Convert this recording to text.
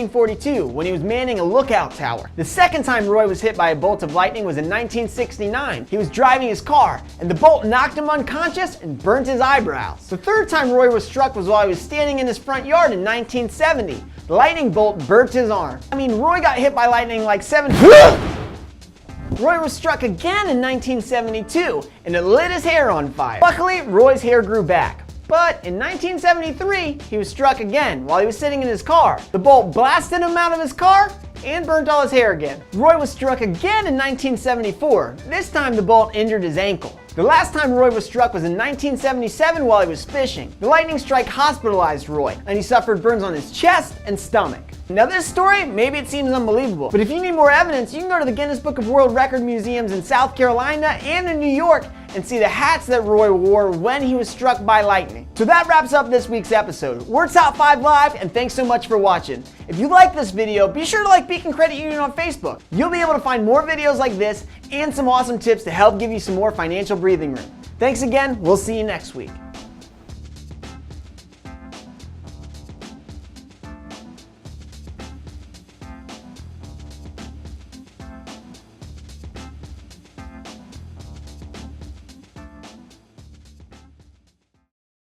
1942 when he was manning a lookout tower. The second time Roy was hit by a bolt of lightning was in 1969. He was driving his car, and the bolt knocked him unconscious and burnt his eyebrows. The third time Roy was struck was while he was standing in his front yard in 1970. The lightning bolt burnt his arm. I mean, Roy got hit by lightning like 7 Roy was struck again in 1972, and it lit his hair on fire. Luckily, Roy's hair grew back. But in 1973, he was struck again while he was sitting in his car. The bolt blasted him out of his car and burnt all his hair again. Roy was struck again in 1974. This time the bolt injured his ankle. The last time Roy was struck was in 1977 while he was fishing. The lightning strike hospitalized Roy, and he suffered burns on his chest and stomach. Now this story, maybe it seems unbelievable, but if you need more evidence, you can go to the Guinness Book of World Record museums in South Carolina and in New York and see the hats that Roy wore when he was struck by lightning. So that wraps up this week's episode. We're Top 5 Live, and thanks so much for watching. If you like this video, be sure to like Beacon Credit Union on Facebook. You'll be able to find more videos like this and some awesome tips to help give you some more financial breathing room. Thanks again. We'll see you next week.